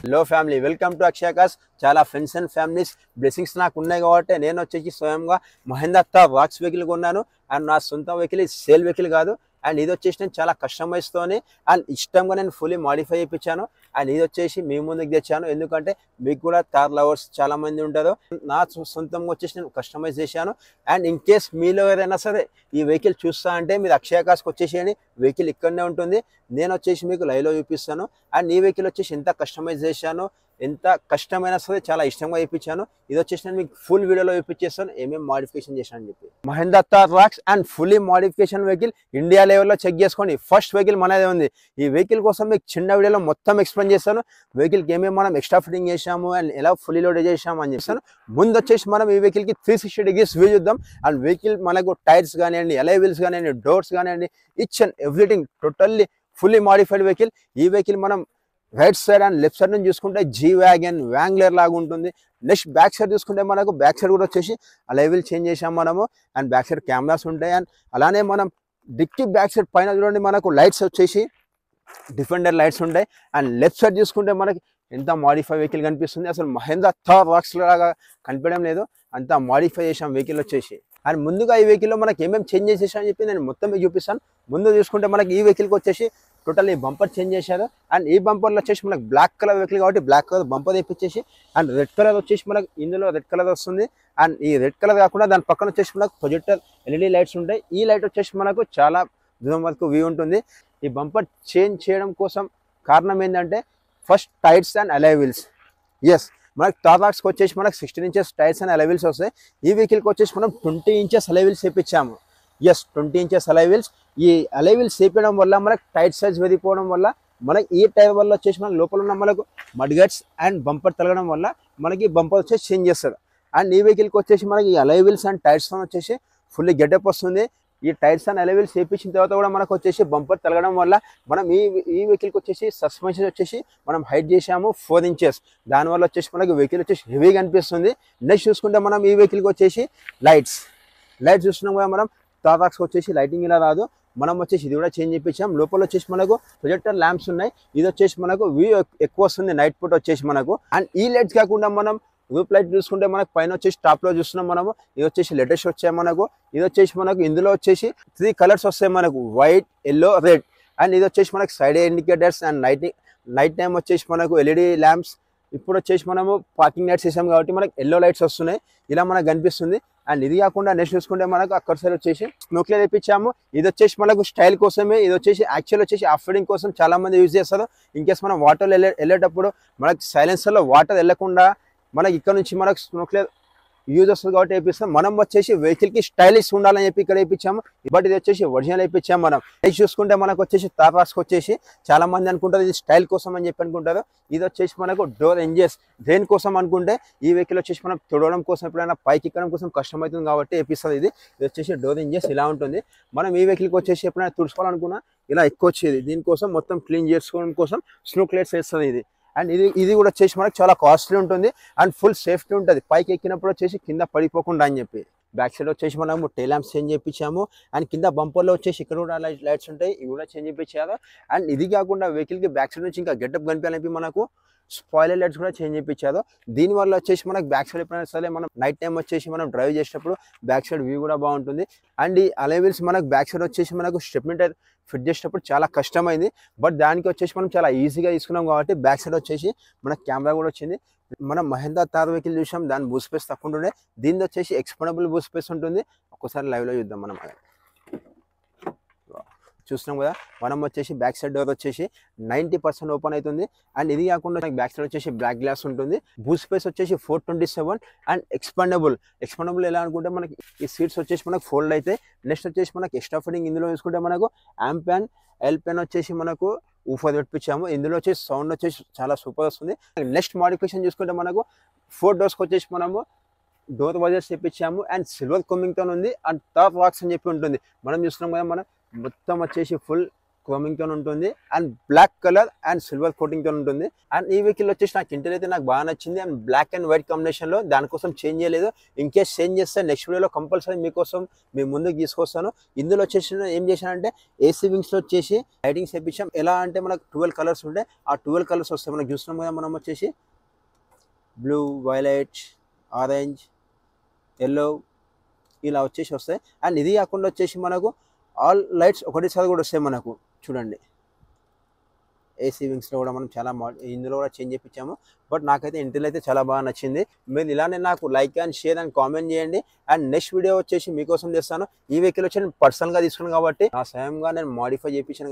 Hello family, welcome to Akshaya cars. చాలా friends and families blessings నాకు ఉన్నాయి కాబట్టి నేను వచ్చేసి స్వయంగా మహేంద్ర థార్ రాక్స్ వెహికల్ కొన్నాను. అండ్ నా సొంత వెహికల్, సేల్ వెహికల్ కాదు. అండ్ ఇది వచ్చేసి నేను చాలా కస్టమైజ్తోని అండ్ ఇష్టంగా నేను ఫుల్లీ మాడిఫై చేయించాను. అండ్ ఇది వచ్చేసి మీ ముందుకు తెచ్చాను, ఎందుకంటే మీకు కూడా థార్ లవర్స్ చాలా మంది ఉంటారు. నా సొంతంగా వచ్చేసి నేను కస్టమైజ్ చేశాను. అండ్ ఇన్ కేస్ మీలో ఏదైనా సరే ఈ వెహికల్ చూస్తా అంటే మీరు అక్షయ కార్స్కి వచ్చేసేయండి. వెహికల్ ఇక్కడనే ఉంటుంది. నేను వచ్చేసి మీకు లైవ్లో చూపిస్తాను. అండ్ ఈ వెహికల్ వచ్చేసి ఎంత కస్టమైజ్ చేశాను, ఎంత కష్టమైనా సరే చాలా ఇష్టంగా చూపించాను. ఇది వచ్చేసి నేను మీకు ఫుల్ వీడియోలో చూపించేస్తాను ఏమేమి మాడిఫికేషన్ చేశాను అని చెప్పి. Mahindra Thar rocks and fully modification vehicle India లెవెల్లో చెక్ చేసుకోండి. ఫస్ట్ వెహికల్ మనదే ఉంది. ఈ వెహికల్ కోసం మీకు చిన్న వీడియోలో మొత్తం ఎక్స్ప్లెయిన్ చేస్తాను. వెహికల్కి ఏమేమి మనం ఎక్స్ట్రా ఫిట్టింగ్ చేసాము అండ్ ఎలా ఫుల్లీ లోడ్ చేసాము అని చెప్తాను. ముందు వచ్చేసి మనం ఈ వెహికల్కి 360 degrees వ్యూ చూద్దాం. అండ్ వెహికల్ మనకు టైర్స్ కానివ్వండి, అలై వీల్స్ కానివ్వండి, డోర్స్ కానివ్వండి, each and everything totally fully modified vehicle. ఈ వెహికల్ మనం right side and left side నుంచి చూసుకుంటే జీ వ్యాగన్, వ్యాంగ్లర్ లాగా ఉంటుంది. నెక్స్ట్ బ్యాక్ సైడ్ చూసుకుంటే మనకు బ్యాక్ సైడ్ కూడా వచ్చేసి లెవెల్ చేంజ్ చేసాం మనము. అండ్ బ్యాక్ సైడ్ కెమెరాస్ ఉంటాయి. అండ్ అలానే మనం డిక్కీ బ్యాక్ సైడ్ పైన చూడండి మనకు లైట్స్ వచ్చేసి డిఫెండర్ లైట్స్ ఉంటాయి. అండ్ లెఫ్ట్ సైడ్ చూసుకుంటే మనకి ఎంత మాడిఫై వెహికల్ కనిపిస్తుంది. అసలు మహేంద్ర థార్ రాక్స్ లాగా కనిపించడం లేదు, అంత మాడిఫై చేసాం వెహికల్ వచ్చేసి. అండ్ ముందుగా ఈ వెహికల్లో మనకి ఏమేమి చేంజ్ చేసేసామని చెప్పి నేను మొత్తం మీకు చూపిస్తాను. ముందు చూసుకుంటే మనకి ఈ వెహికల్కి వచ్చేసి టోటల్ ఈ బంపర్ చేంజ్ చేశారు. అండ్ ఈ బంపర్లో వచ్చేసి మనకి బ్లాక్ కలర్ వెహికల్ కాబట్టి బ్లాక్ కలర్ బంపర్ తెప్పించేసి, అండ్ రెడ్ కలర్ వచ్చేసి మనకి ఇందులో రెడ్ కలర్ వస్తుంది. అండ్ ఈ రెడ్ కలర్ కాకుండా దాని పక్కన వచ్చేసి మనకు ప్రొజెక్టర్ ఎల్ఈడి లైట్స్ ఉంటాయి. ఈ లైట్ వచ్చేసి మనకు చాలా దూరం వరకు వ్యూ ఉంటుంది. ఈ బంపర్ చేంజ్ చేయడం కోసం కారణం ఏంటంటే first tyres and alloy wheels. Yes, మనకి థార్ రాక్స్కి వచ్చేసి మనకు 16 inches tyres and alloy wheels వస్తాయి. ఈ వెహికల్కి వచ్చేసి మనం 20 inches అలై వీల్స్ వేయించాము. Yes, 20 inches alloy wheels. ఈ అలై వీల్స్ వేయడం వల్ల మనకు టైర్ సైజ్ వెదిపోవడం వల్ల మనకి ఈ టైర్ వల్ల వచ్చేసి మనకు లోపల ఉన్న మనకు మడ్ గట్స్ అండ్ బంపర్ తలగడం వల్ల మనకి బంపర్ వచ్చేసి చేంజ్ చేస్తారు. అండ్ ఈ వెహికల్కి వచ్చేసి మనకి ఈ అలై వీల్స్ అండ్ టైర్స్ వచ్చేసి ఫుల్లీ గెటప్ వస్తుంది. ఈ టైర్స్ అండ్ అలై వీల్స్ వేయించిన తర్వాత కూడా మనకు వచ్చేసి బంపర్ తలగడం వల్ల మనం ఈ వెహికల్కి వచ్చేసి సస్పెన్షన్ వచ్చేసి మనం హైట్ చేసాము 4 inches. దానివల్ల వచ్చేసి మనకి వెహికల్ వచ్చేసి హెవీగా అనిపిస్తుంది. నెక్స్ట్ చూసుకుంటే మనం ఈ వెహికల్కి వచ్చేసి లైట్స్ చూస్తున్నాం కదా మనం. థార్ రాక్స్కి వచ్చేసి లైటింగ్ ఇలా రాదు, మనం వచ్చేసి ఇది కూడా చేంజ్ చేయించాం. లోపల వచ్చేసి మనకు ప్రొజెక్టర్ ల్యాంప్స్ ఉన్నాయి. ఇది వచ్చేసి మనకు వ్యూ ఎక్కువ వస్తుంది నైట్ పూట వచ్చేసి మనకు. అండ్ ఈ లైట్స్ కాకుండా మనం రూప్ లైట్ చూసుకుంటే మనకు పైన వచ్చేసి టాప్ లో చూస్తున్నాం మనము. ఇది వచ్చేసి లేటెస్ట్ వచ్చాయి మనకు. ఇది వచ్చేసి మనకు ఇందులో వచ్చేసి 3 కలర్స్ వస్తాయి మనకు, వైట్, ఎల్లో, రెడ్. అండ్ ఇది వచ్చేసి మనకు side indicators and night time వచ్చేసి మనకు ఎల్ఈడి ల్యాంప్స్. ఇప్పుడు వచ్చేసి మనము పార్కింగ్ లైట్స్ వేసాం కాబట్టి మనకు ఎల్లో లైట్స్ వస్తున్నాయి, ఇలా మనకు కనిపిస్తుంది. అండ్ ఇది కాకుండా నెక్స్ట్ చూసుకుంటే మనకు అక్కడ సైడ్ వచ్చేసి స్మోక్ లైట్ తెప్పించాము. ఇది వచ్చేసి మనకు స్టైల్ కోసమే. ఇది వచ్చేసి యాక్చువల్ వచ్చేసి ఆఫ్ రోడింగ్ కోసం చాలా మంది యూజ్ చేస్తారు. ఇన్ కేస్ మనం వాటర్లో వెళ్ళేటప్పుడు మనకి సైలెన్సర్లో వాటర్ వెళ్ళకుండా మనకి ఇక్కడ నుంచి మనకు స్మోక్ లైట్ యూజ్ వస్తుంది కాబట్టి వేపిస్తాం. మనం వచ్చేసి వెహికల్కి స్టైలిష్ ఉండాలని చెప్పి ఇక్కడ వేయించాము. బట్ ఇది వచ్చేసి ఒరిజినల్ వేయించాము మనం. నెక్స్ట్ చూసుకుంటే మనకు వచ్చేసి థార్ రాక్స్కి వచ్చేసి చాలా మంది అనుకుంటారు ఇది స్టైల్ కోసం అని చెప్పి అనుకుంటారు. ఇది వచ్చేసి మనకు డోర్ ఎంజెస్ దేనికోసం అనుకుంటే ఈ వెహికల్ వచ్చేసి మనం తొడవడం కోసం, ఎప్పుడైనా పైకి ఎక్కడం కోసం కష్టం అవుతుంది కాబట్టి వేపిస్తుంది. ఇది వచ్చేసి డోర్ ఎంజెస్ ఇలా ఉంటుంది. మనం ఈ వెహికల్కి వచ్చేసి ఎప్పుడైనా తుడుచుకోవాలనుకున్నా ఇలా ఎక్కువ వచ్చేది. దీనికోసం మొత్తం క్లీన్ చేసుకోవడం కోసం స్మోక్ లైట్స్ వేస్తుంది ఇది. అండ్ ఇది కూడా వచ్చేసి మనకు చాలా కాస్ట్లీ ఉంటుంది అండ్ ఫుల్ సేఫ్టీ ఉంటుంది పైకి ఎక్కినప్పుడు వచ్చేసి కింద పడిపోకుండా అని చెప్పి. బ్యాక్ సైడ్ వచ్చేసి మనము టైల్ ల్యాంప్స్ చేంజ్ చేయించాము. అండ్ కింద బంపర్లో వచ్చేసి ఇక్కడ కూడా లైట్స్ ఉంటాయి, ఇవి కూడా చేంజ్ చేయించారు. అండ్ ఇది కాకుండా వెహికల్కి బ్యాక్ సైడ్ నుంచి ఇంకా గెటప్ కనిపించాలని మనకు స్పాయిలర్ లైట్స్ కూడా చేంజ్ చేయించారు. దీనివల్ల వచ్చేసి మనకు బ్యాక్ సైడ్ ఎప్పుడైనా సరే మనం నైట్ టైం వచ్చేసి మనం డ్రైవ్ చేసేటప్పుడు బ్యాక్ సైడ్ వ్యూ కూడా బాగుంటుంది. అండ్ ఈ అలై వీల్స్ మనకు బ్యాక్ సైడ్ వచ్చేసి మనకు స్టెప్నీ టైర్ ఫిట్ చేసేటప్పుడు చాలా కష్టమైంది. బట్ దానికి వచ్చేసి మనం చాలా ఈజీగా తీసుకున్నాం కాబట్టి బ్యాక్ సైడ్ వచ్చేసి మనకు కెమెరా కూడా వచ్చింది. మనం మహేంద్ర థార్ వెహికల్ చూసాం, దాని బూట్ స్పేస్ తక్కువ ఉంటుండే. దీని వచ్చేసి ఎక్స్పాండబుల్ బూట్ స్పేస్ ఉంటుంది. ఒక్కసారి లైవ్లో చూద్దాం మనం. చూస్తున్నాం కదా మనం వచ్చేసి బ్యాక్ సైడ్ డోర్ వచ్చేసి 90% ఓపెన్ అవుతుంది. అండ్ ఇది కాకుండా బ్యాక్ సైడ్ వచ్చేసి బ్లాక్ గ్లాస్ ఉంటుంది. బూట్ స్పేస్ వచ్చేసి 427. అండ్ ఎక్స్పాండబుల్ ఎలా అనుకుంటే మనకి ఈ సీట్స్ వచ్చేసి మనకు ఫోల్డ్ అయితే. నెక్స్ట్ వచ్చేసి మనకి ఎక్స్ట్రా ఫిట్టింగ్ ఇందులో చూసుకుంటే మనకు యాంప్ అండ్ ఎల్ పెన్ వచ్చేసి మనకు ఊఫర్ పెట్టించాము. ఇందులో వచ్చేసి సౌండ్ వచ్చేసి చాలా సూపర్ వస్తుంది. నెక్స్ట్ మోడిఫికేషన్ చూసుకుంటే మనకు 4 doors వచ్చేసి మనము డోర్ వాజర్స్ తెప్పించాము. అండ్ సిల్వర్ కొమ్మింగ్తో ఉంది. అండ్ థార్ రాక్స్ అని చెప్పి ఉంటుంది. మనం చూస్తున్నాం కదా మనం మొత్తం వచ్చేసి ఫుల్ క్రోమింగ్ తో ఉంటుంది and black colour and silver coating తో ఉంటుంది. అండ్ ఈ వెహికల్ వచ్చేసి నాకు ఇంటీరియర్ అయితే నాకు బాగా నచ్చింది and black and white combination లో, దానికోసం చేంజ్ చేయలేదు. ఇన్ కేస్ చేంజ్ చేస్తే నెక్స్ట్ వీడియోలో కంపల్సరీ మీకోసం మీ ముందుకు తీసుకొస్తాను. ఇందులో వచ్చేసి ఏం చేశానంటే ఏసీ వింగ్స్ లో వచ్చేసి లైటింగ్స్ వేయించాం. ఎలా అంటే మనకు 12 కలర్స్ ఉంటాయి, ఆ 12 కలర్స్ వస్తాయి. మనకు చూస్తున్నాం కదా, మనం వచ్చేసి బ్లూ, వైలెట్, ఆరెంజ్, ఎల్లో ఇలా వచ్చేసి వస్తాయి. అండ్ ఇది కాకుండా వచ్చేసి మనకు ఆల్ లైట్స్ ఒకటేసారి కూడా వస్తాయి మనకు. చూడండి, ఏసీ వింగ్స్లో కూడా మనం చాలా ఇందులో కూడా చేంజ్ చేయించాము. బట్ నాకైతే ఇంటీరియర్ అయితే చాలా బాగా నచ్చింది. మీరు ఇలానే నాకు like and share and comment చేయండి. అండ్ నెక్స్ట్ వీడియో వచ్చేసి మీకోసం చేస్తాను. ఈ వెహికల్ వచ్చి నేను పర్సనల్గా తీసుకున్నాను కాబట్టి నా స్వయంగా నేను మాడిఫై చేయించాను.